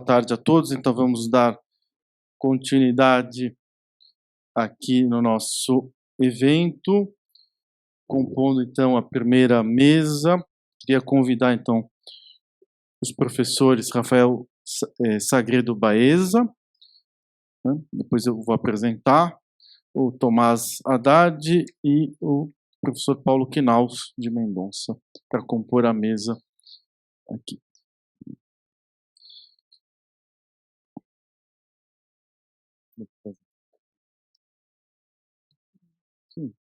tarde a todos. Então vamos dar continuidade aqui no nosso evento, compondo então a primeira mesa. Queria convidar então os professores Rafael Sagredo Baeza, né? Depois eu vou apresentar o Tomás Haddad e o professor Paulo Quinaus de Mendonça para compor a mesa aqui. Sim.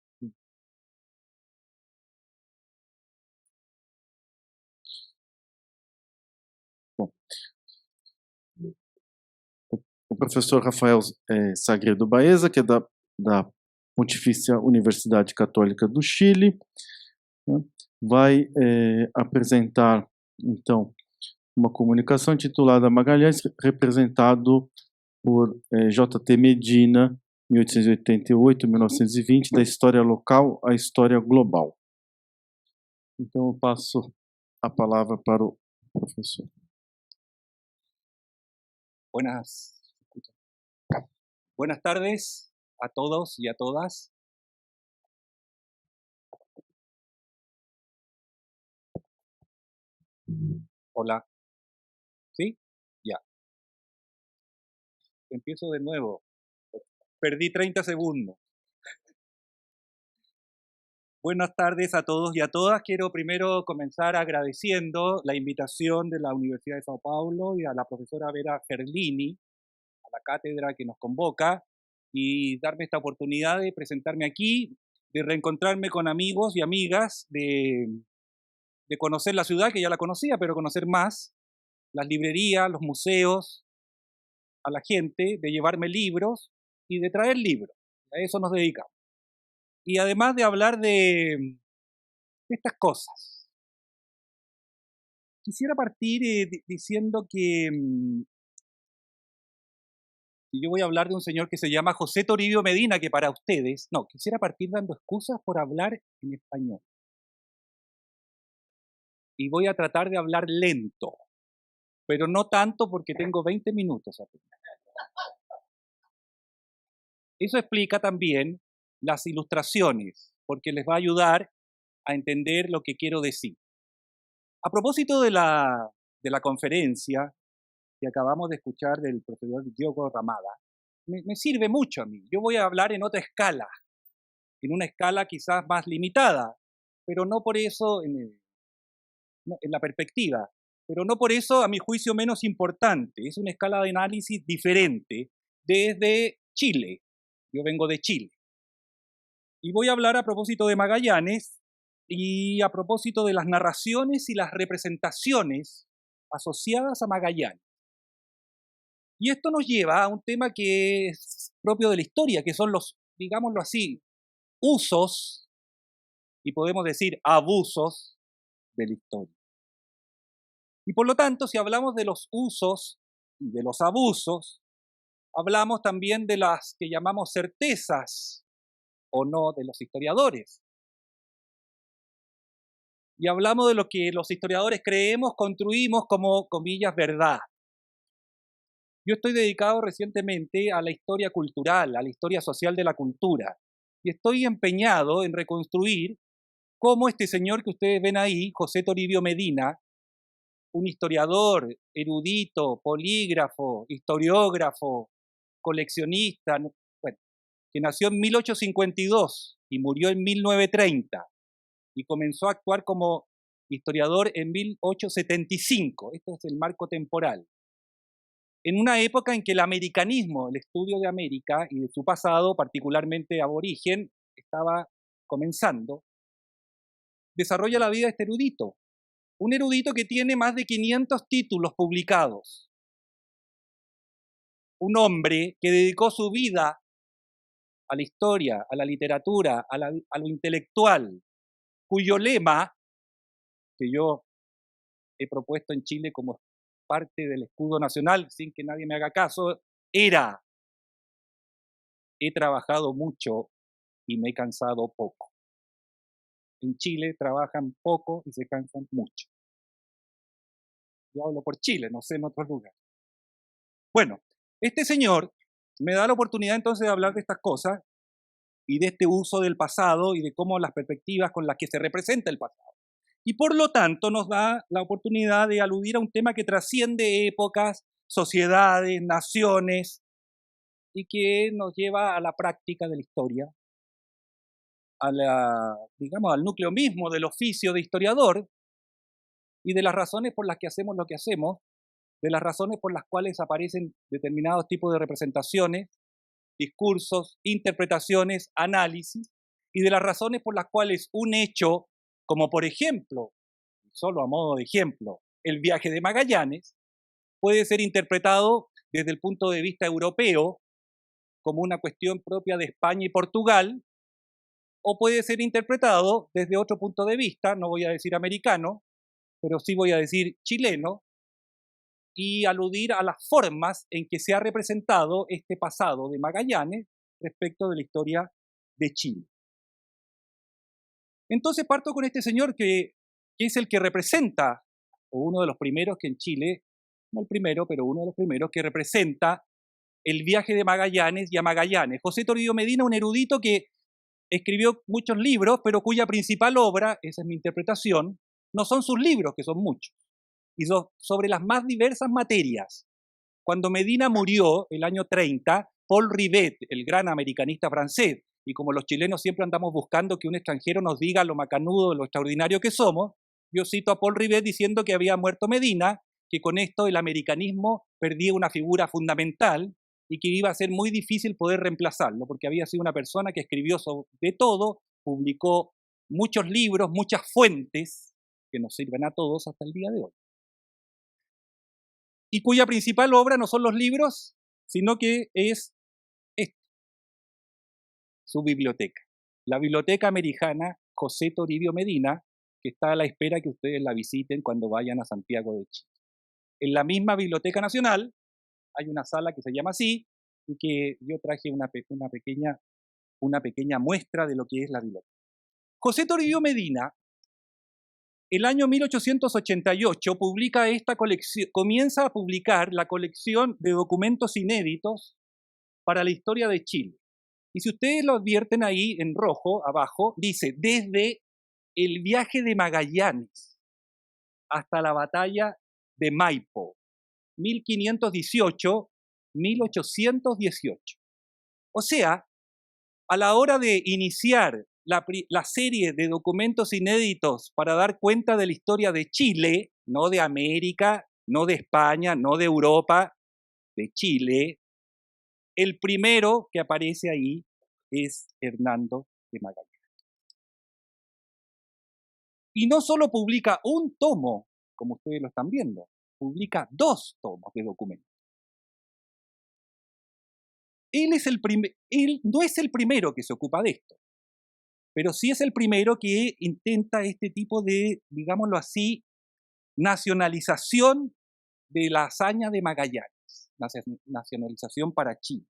Bom, o professor Rafael Sagredo Baeza, que é da Pontifícia Universidade Católica do Chile, né, vai apresentar, então, uma comunicação intitulada Magalhães, representado por J.T. Medina, 1888-1920, da história local à história global. Então, eu passo a palavra para o professor. Buenas tardes a todos y a todas. Hola. ¿Sí? Ya. Empiezo de nuevo. Perdí 30 segundos. Buenas tardes a todos y a todas. Quiero primero comenzar agradeciendo la invitación de la Universidad de Sao Paulo y a la profesora Vera Ferlini, a la cátedra que nos convoca, y darme esta oportunidad de presentarme aquí, de reencontrarme con amigos y amigas, de conocer la ciudad, que ya la conocía, pero conocer más, las librerías, los museos, a la gente, de llevarme libros y de traer libros. A eso nos dedicamos. Y además de hablar de estas cosas. Quisiera partir diciendo que yo voy a hablar de un señor que se llama José Toribio Medina, que para ustedes, no, quisiera partir dando excusas por hablar en español. Y voy a tratar de hablar lento, pero no tanto porque tengo 20 minutos apenas. Eso explica también las ilustraciones, porque les va a ayudar a entender lo que quiero decir. A propósito de la conferencia que acabamos de escuchar del profesor Diogo Ramada, me sirve mucho a mí. Yo voy a hablar en otra escala, en una escala quizás más limitada, pero no por eso en la perspectiva, pero no por eso a mi juicio menos importante. Es una escala de análisis diferente desde Chile. Yo vengo de Chile. Y voy a hablar a propósito de Magallanes y a propósito de las narraciones y las representaciones asociadas a Magallanes. Y esto nos lleva a un tema que es propio de la historia, que son los, digámoslo así, usos, y podemos decir abusos de la historia. Y por lo tanto, si hablamos de los usos y de los abusos, hablamos también de las que llamamos certezas o no de los historiadores. Y hablamos de lo que los historiadores creemos, construimos como, comillas, verdad. Yo estoy dedicado recientemente a la historia cultural, a la historia social de la cultura, y estoy empeñado en reconstruir cómo este señor que ustedes ven ahí, José Toribio Medina, un historiador, erudito, polígrafo, historiógrafo, coleccionista, bueno, que nació en 1852 y murió en 1930, y comenzó a actuar como historiador en 1875. Este es el marco temporal. En una época en que el americanismo, el estudio de América y de su pasado, particularmente aborigen, estaba comenzando, desarrolla la vida de este erudito. Un erudito que tiene más de 500 títulos publicados. Un hombre que dedicó su vida a la historia, a la literatura, a lo intelectual, cuyo lema, que yo he propuesto en Chile como parte del escudo nacional, sin que nadie me haga caso, era: he trabajado mucho y me he cansado poco. En Chile trabajan poco y se cansan mucho. Yo hablo por Chile, no sé en otros lugares. Bueno, este señor me da la oportunidad entonces de hablar de estas cosas y de este uso del pasado y de cómo las perspectivas con las que se representa el pasado. Y por lo tanto nos da la oportunidad de aludir a un tema que trasciende épocas, sociedades, naciones, y que nos lleva a la práctica de la historia, digamos, al núcleo mismo del oficio de historiador y de las razones por las que hacemos lo que hacemos, de las razones por las cuales aparecen determinados tipos de representaciones, discursos, interpretaciones, análisis, y de las razones por las cuales un hecho, como por ejemplo, solo a modo de ejemplo, el viaje de Magallanes, puede ser interpretado desde el punto de vista europeo como una cuestión propia de España y Portugal, o puede ser interpretado desde otro punto de vista, no voy a decir americano, pero sí voy a decir chileno, y aludir a las formas en que se ha representado este pasado de Magallanes respecto de la historia de Chile. Entonces parto con este señor que es el que representa, o uno de los primeros que en Chile, no el primero, pero uno de los primeros que representa el viaje de Magallanes y a Magallanes. José Toribio Medina, un erudito que escribió muchos libros, pero cuya principal obra, esa es mi interpretación, no son sus libros, que son muchos, y sobre las más diversas materias. Cuando Medina murió, el año 30, Paul Rivet, el gran americanista francés, y como los chilenos siempre andamos buscando que un extranjero nos diga lo macanudo, lo extraordinario que somos, yo cito a Paul Rivet diciendo que había muerto Medina, que con esto el americanismo perdía una figura fundamental y que iba a ser muy difícil poder reemplazarlo, porque había sido una persona que escribió sobre todo, publicó muchos libros, muchas fuentes, que nos sirven a todos hasta el día de hoy, y cuya principal obra no son los libros, sino que es su biblioteca. La Biblioteca Americana José Toribio Medina, que está a la espera que ustedes la visiten cuando vayan a Santiago de Chile. En la misma Biblioteca Nacional hay una sala que se llama así, y que yo traje una pequeña muestra de lo que es la biblioteca. José Toribio Medina, el año 1888, publica esta colección, comienza a publicar la colección de documentos inéditos para la historia de Chile. Y si ustedes lo advierten ahí en rojo, abajo, dice, desde el viaje de Magallanes hasta la batalla de Maipo, 1518-1818. O sea, a la hora de iniciar la serie de documentos inéditos para dar cuenta de la historia de Chile, no de América, no de España, no de Europa, de Chile, el primero que aparece ahí es Hernando de Magallanes. Y no solo publica un tomo, como ustedes lo están viendo, publica 2 tomos de documentos. Él no es el primero que se ocupa de esto, pero sí es el primero que intenta este tipo de, digámoslo así, nacionalización de la hazaña de Magallanes, nacionalización para Chile.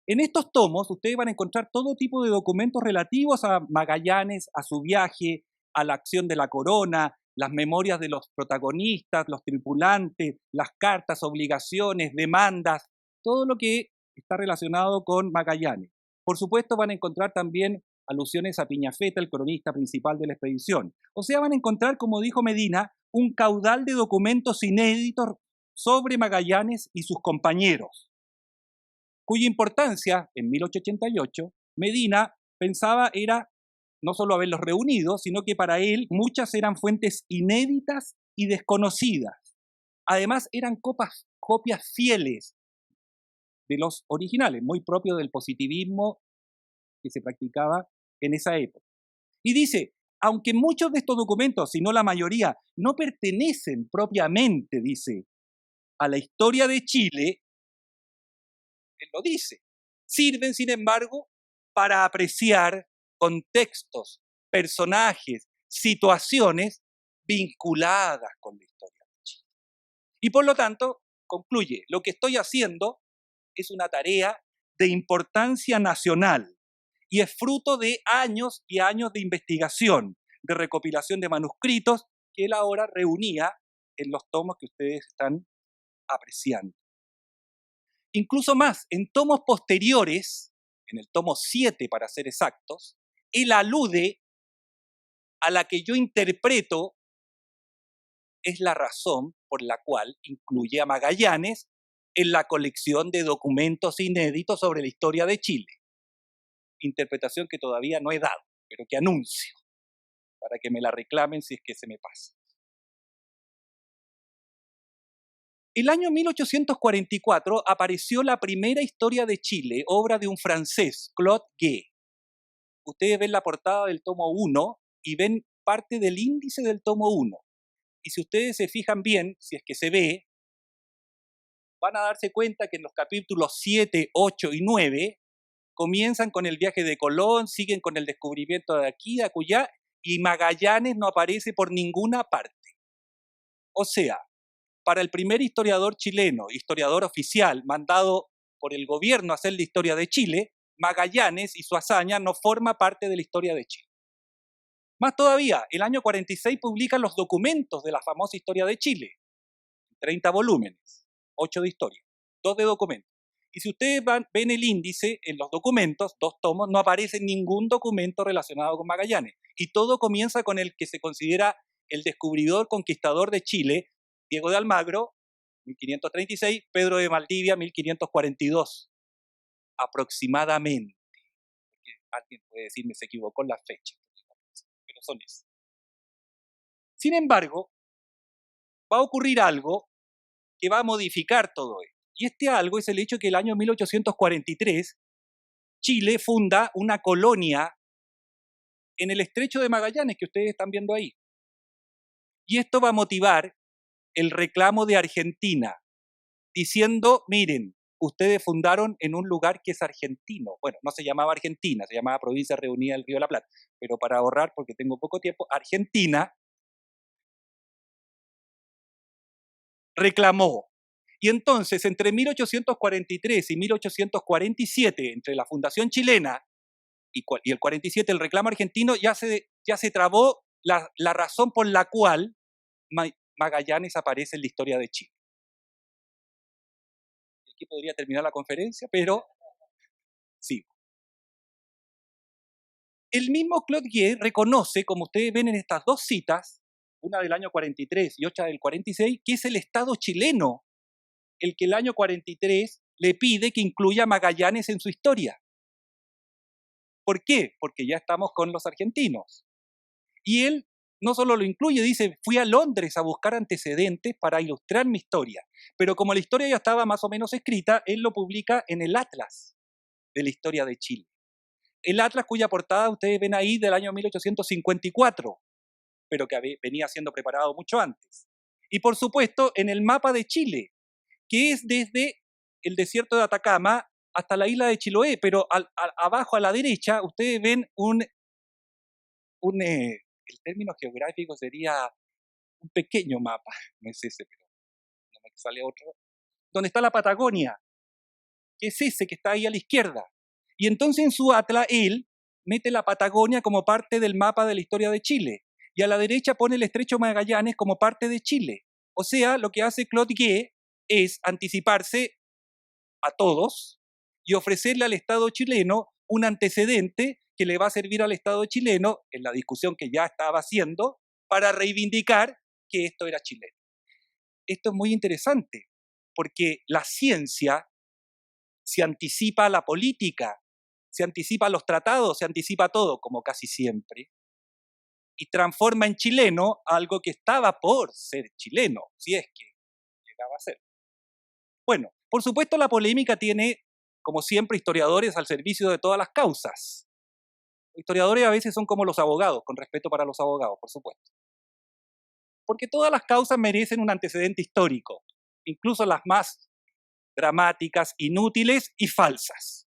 En estos tomos ustedes van a encontrar todo tipo de documentos relativos a Magallanes, a su viaje, a la acción de la corona, las memorias de los protagonistas, los tripulantes, las cartas, obligaciones, demandas, todo lo que está relacionado con Magallanes. Por supuesto van a encontrar también alusiones a Piñafetta, el cronista principal de la expedición. O sea, van a encontrar, como dijo Medina, un caudal de documentos inéditos sobre Magallanes y sus compañeros, cuya importancia, en 1888, Medina pensaba era no solo haberlos reunido, sino que para él muchas eran fuentes inéditas y desconocidas. Además, eran copias fieles de los originales, muy propio del positivismo que se practicaba en esa época. Y dice, aunque muchos de estos documentos, si no la mayoría, no pertenecen propiamente, dice, a la historia de Chile, él lo dice, sirven, sin embargo, para apreciar contextos, personajes, situaciones vinculadas con la historia de Chile. Y por lo tanto, concluye, lo que estoy haciendo es una tarea de importancia nacional y es fruto de años y años de investigación, de recopilación de manuscritos que él ahora reunía en los tomos que ustedes están apreciando. Incluso más, en tomos posteriores, en el tomo 7 para ser exactos, él alude a la que yo interpreto es la razón por la cual incluye a Magallanes en la colección de documentos inéditos sobre la historia de Chile. Interpretación que todavía no he dado, pero que anuncio, para que me la reclamen si es que se me pasa. El año 1844 apareció la primera historia de Chile, obra de un francés, Claude Gué. Ustedes ven la portada del tomo 1 y ven parte del índice del tomo 1. Y si ustedes se fijan bien, si es que se ve, van a darse cuenta que en los capítulos 7, 8 y 9 comienzan con el viaje de Colón, siguen con el descubrimiento de aquí, de acullá, y Magallanes no aparece por ninguna parte. O sea, para el primer historiador chileno, historiador oficial, mandado por el gobierno a hacer la historia de Chile, Magallanes y su hazaña no forma parte de la historia de Chile. Más todavía, el año 46 publican los documentos de la famosa historia de Chile, 30 volúmenes, 8 de historia, 2 de documentos. Y si ustedes ven el índice en los documentos, 2 tomos, no aparece ningún documento relacionado con Magallanes. Y todo comienza con el que se considera el descubridor conquistador de Chile, Diego de Almagro, 1536, Pedro de Valdivia, 1542, aproximadamente. Porque alguien puede decirme se equivocó en la fecha, pero son esas. Sin embargo, va a ocurrir algo que va a modificar todo esto. Y este algo es el hecho que el año 1843 Chile funda una colonia en el estrecho de Magallanes que ustedes están viendo ahí. Y esto va a motivar el reclamo de Argentina, diciendo, miren, ustedes fundaron en un lugar que es argentino. Bueno, no se llamaba Argentina, se llamaba Provincia Reunida del Río de la Plata, pero para ahorrar, porque tengo poco tiempo, Argentina reclamó. Y entonces, entre 1843 y 1847, entre la fundación chilena y el 47, el reclamo argentino, ya se trabó la razón por la cual Magallanes aparece en la historia de Chile. Aquí podría terminar la conferencia, pero sigo. El mismo Claude Gué reconoce, como ustedes ven en estas 2 citas, una del año 43 y otra del 46, que es el Estado chileno el que el año 43 le pide que incluya a Magallanes en su historia. ¿Por qué? Porque ya estamos con los argentinos. Y él no solo lo incluye, dice, fui a Londres a buscar antecedentes para ilustrar mi historia. Pero como la historia ya estaba más o menos escrita, él lo publica en el Atlas de la historia de Chile. El Atlas cuya portada ustedes ven ahí del año 1854, pero que venía siendo preparado mucho antes. Y por supuesto en el mapa de Chile, que es desde el desierto de Atacama hasta la isla de Chiloé, pero abajo a la derecha ustedes ven el término geográfico sería un pequeño mapa, no es ese, pero no me sale otro, donde está la Patagonia, que es ese que está ahí a la izquierda. Y entonces en su atlas él mete la Patagonia como parte del mapa de la historia de Chile, y a la derecha pone el estrecho Magallanes como parte de Chile. O sea, lo que hace Claude Gué es anticiparse a todos y ofrecerle al Estado chileno un antecedente que le va a servir al Estado chileno, en la discusión que ya estaba haciendo, para reivindicar que esto era chileno. Esto es muy interesante, porque la ciencia se anticipa a la política, se anticipa a los tratados, se anticipa a todo, como casi siempre, y transforma en chileno algo que estaba por ser chileno, si es que llegaba a ser. Bueno, por supuesto la polémica tiene, como siempre, historiadores al servicio de todas las causas. Los historiadores a veces son como los abogados, con respeto para los abogados, por supuesto. Porque todas las causas merecen un antecedente histórico, incluso las más dramáticas, inútiles y falsas.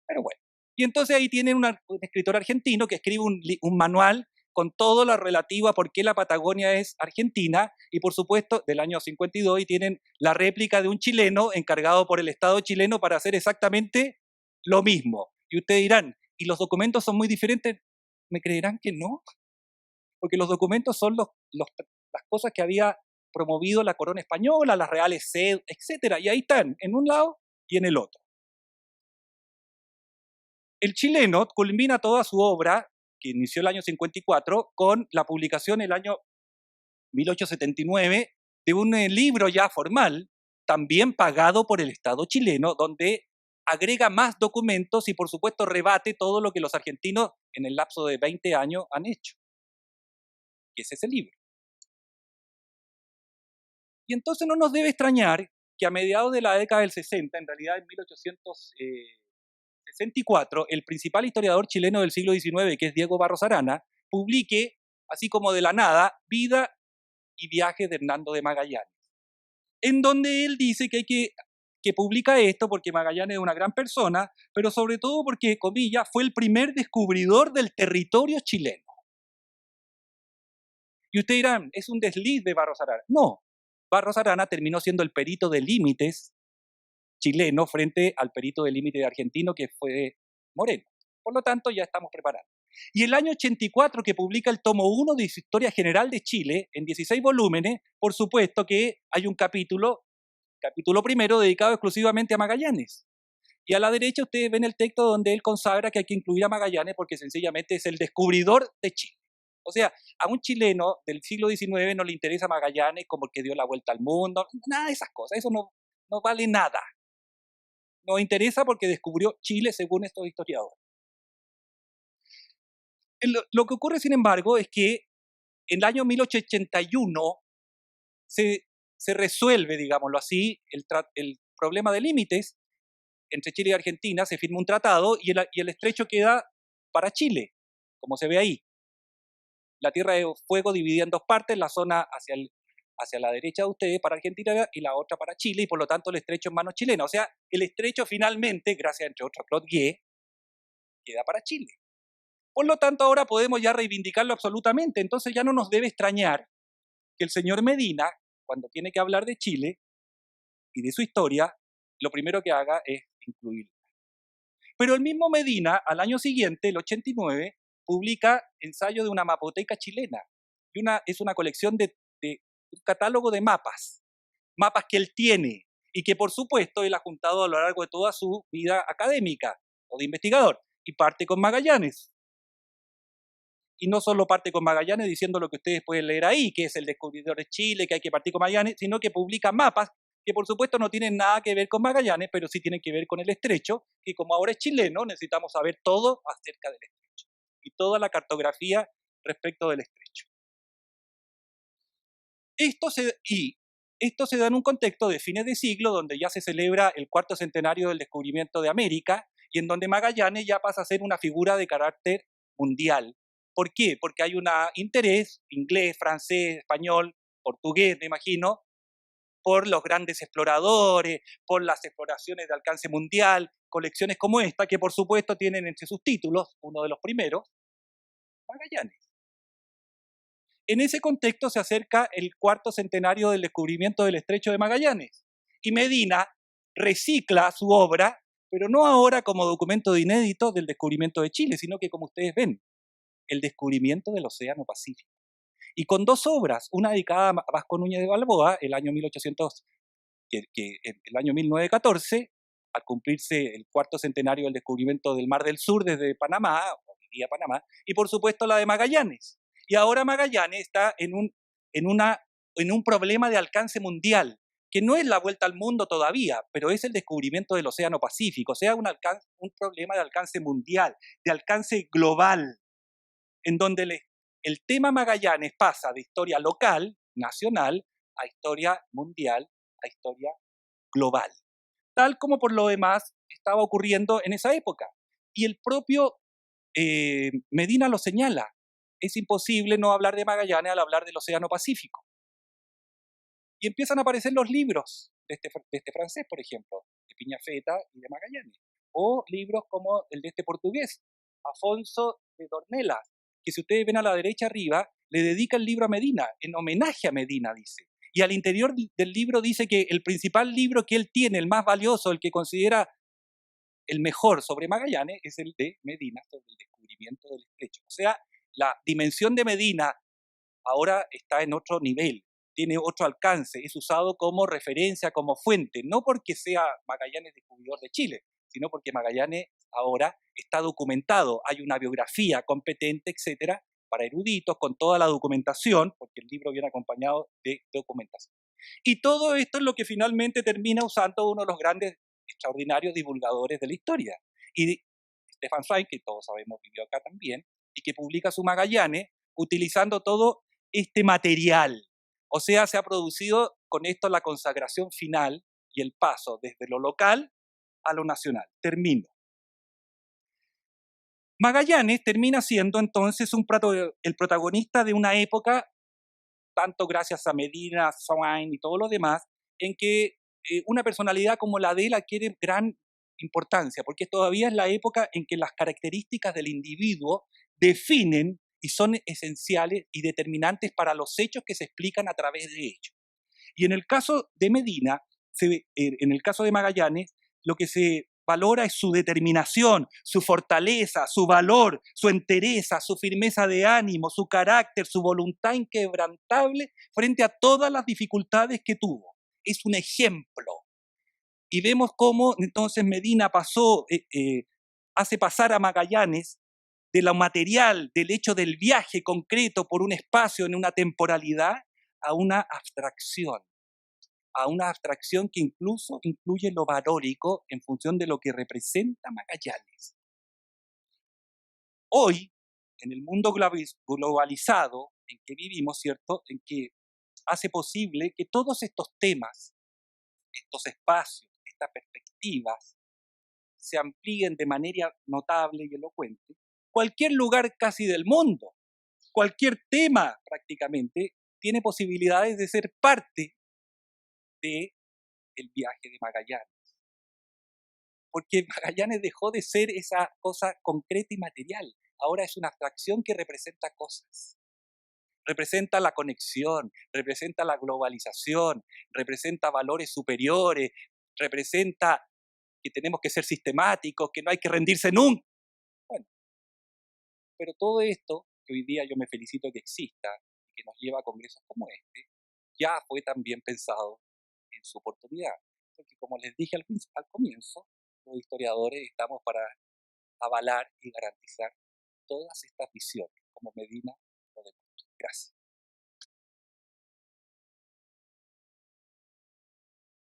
Pero bueno, y entonces ahí tienen un escritor argentino que escribe un manual con todo lo relativo a por qué la Patagonia es argentina, y por supuesto del año 52, y tienen la réplica de un chileno encargado por el Estado chileno para hacer exactamente lo mismo. Y ustedes dirán, ¿y los documentos son muy diferentes? ¿Me creerán que no? Porque los documentos son las cosas que había promovido la corona española, las reales sed, etc. Y ahí están, en un lado y en el otro. El chileno culmina toda su obra, que inició el año 54, con la publicación el año 1879 de un libro ya formal, también pagado por el Estado chileno, donde agrega más documentos y por supuesto rebate todo lo que los argentinos en el lapso de 20 años han hecho. Y ese es el libro. Y entonces no nos debe extrañar que a mediados de la década del 60, en realidad en 1864, el principal historiador chileno del siglo XIX, que es Diego Barros Arana, publique, así como de la nada, Vida y viajes de Hernando de Magallanes, en donde él dice que publica esto porque Magallanes es una gran persona, pero sobre todo porque, comillas, fue el primer descubridor del territorio chileno. Y ustedes dirán, es un desliz de Barros Arana. No, Barros Arana terminó siendo el perito de límites chileno frente al perito de límites argentino que fue Moreno. Por lo tanto, ya estamos preparados. Y el año 84, que publica el tomo 1 de su Historia General de Chile, en 16 volúmenes, por supuesto que hay un capítulo primero, dedicado exclusivamente a Magallanes. Y a la derecha ustedes ven el texto donde él consagra que hay que incluir a Magallanes porque sencillamente es el descubridor de Chile. O sea, a un chileno del siglo XIX no le interesa Magallanes como el que dio la vuelta al mundo, nada de esas cosas, eso no vale nada. Nos interesa porque descubrió Chile según estos historiadores. Lo que ocurre, sin embargo, es que en el año 1881 se resuelve, digámoslo así, el problema de límites entre Chile y Argentina, se firma un tratado y el estrecho queda para Chile, como se ve ahí. La Tierra de Fuego dividida en dos partes, la zona hacia la derecha de ustedes para Argentina y la otra para Chile, y por lo tanto el estrecho en manos chilenas. O sea, el estrecho finalmente, gracias entre otros a Claude Gué, queda para Chile. Por lo tanto, ahora podemos ya reivindicarlo absolutamente. Entonces ya no nos debe extrañar que el señor Medina, cuando tiene que hablar de Chile y de su historia, lo primero que haga es incluirla. Pero el mismo Medina, al año siguiente, el 89, publica Ensayo de una mapoteca chilena. Y es una colección de un catálogo de mapas que él tiene y que por supuesto él ha juntado a lo largo de toda su vida académica o de investigador. Y parte con Magallanes. Y no solo parte con Magallanes diciendo lo que ustedes pueden leer ahí, que es el descubridor de Chile, que hay que partir con Magallanes, sino que publica mapas que por supuesto no tienen nada que ver con Magallanes, pero sí tienen que ver con el estrecho, que como ahora es chileno, necesitamos saber todo acerca del estrecho y toda la cartografía respecto del estrecho. Esto se da en un contexto de fines de siglo, donde ya se celebra el 4º centenario del descubrimiento de América y en donde Magallanes ya pasa a ser una figura de carácter mundial. ¿Por qué? Porque hay un interés inglés, francés, español, portugués, me imagino, por los grandes exploradores, por las exploraciones de alcance mundial, colecciones como esta, que por supuesto tienen entre sus títulos, uno de los primeros, Magallanes. En ese contexto se acerca el 4º centenario del descubrimiento del Estrecho de Magallanes, y Medina recicla su obra, pero no ahora como documento de inédito del descubrimiento de Chile, sino que, como ustedes ven, el descubrimiento del Océano Pacífico. Y con dos obras, una dedicada a Vasco Núñez de Balboa, el año 1914, al cumplirse el 4º centenario del descubrimiento del Mar del Sur desde Panamá, o vía Panamá, y por supuesto la de Magallanes. Y ahora Magallanes está en un problema de alcance mundial, que no es la vuelta al mundo todavía, pero es el descubrimiento del Océano Pacífico, o sea, un problema de alcance mundial, de alcance global, en donde el tema Magallanes pasa de historia local, nacional, a historia mundial, a historia global, tal como por lo demás estaba ocurriendo en esa época. Y el propio Medina lo señala. Es imposible no hablar de Magallanes al hablar del Océano Pacífico. Y empiezan a aparecer los libros de este francés, por ejemplo, de Piñafetta y de Magallanes, o libros como el de este portugués, Afonso de Dornelas, que si ustedes ven a la derecha arriba, le dedica el libro a Medina, en homenaje a Medina, dice. Y al interior del libro dice que el principal libro que él tiene, el más valioso, el que considera el mejor sobre Magallanes, es el de Medina, sobre el descubrimiento del estrecho. O sea, la dimensión de Medina ahora está en otro nivel. tiene otro alcance, es usado como referencia, como fuente, no porque sea Magallanes descubridor de Chile, sino porque Magallanes ahora está documentado, hay una biografía competente, etcétera, para eruditos, con toda la documentación, porque el libro viene acompañado de documentación. Y todo esto es lo que finalmente termina usando uno de los grandes, extraordinarios divulgadores de la historia. Y Stefan Zweig, que todos sabemos vivió acá también, y que publica su Magallanes utilizando todo este material. O sea, se ha producido con esto la consagración final y el paso desde lo local a lo nacional. Termino. Magallanes termina siendo entonces el protagonista de una época, tanto gracias a Medina, Swain y todo lo demás, en que una personalidad como la de él adquiere gran importancia, porque todavía es la época en que las características del individuo definen y son esenciales y determinantes para los hechos que se explican a través de ellos. Y en el caso de Medina, en el caso de Magallanes, lo que se valora es su determinación, su fortaleza, su valor, su entereza, su firmeza de ánimo, su carácter, su voluntad inquebrantable frente a todas las dificultades que tuvo. Es un ejemplo. Y vemos cómo entonces Medina hace pasar a Magallanes de lo material, del hecho del viaje concreto por un espacio en una temporalidad, a una abstracción que incluso incluye lo valórico en función de lo que representa Magallanes. Hoy, en el mundo globalizado en que vivimos, ¿cierto?, en que hace posible que todos estos temas, estos espacios, estas perspectivas, se amplíen de manera notable y elocuente, cualquier lugar casi del mundo, cualquier tema prácticamente, tiene posibilidades de ser parte del viaje de Magallanes. Porque Magallanes dejó de ser esa cosa concreta y material. Ahora es una abstracción que representa cosas. Representa la conexión, representa la globalización, representa valores superiores, representa que tenemos que ser sistemáticos, que no hay que rendirse nunca. Bueno, pero todo esto, que hoy día yo me felicito que exista y que nos lleva a congresos como este, ya fue también pensado en su oportunidad. Porque como les dije al comienzo, los historiadores estamos para avalar y garantizar todas estas visiones, como Medina lo demuestra. Gracias.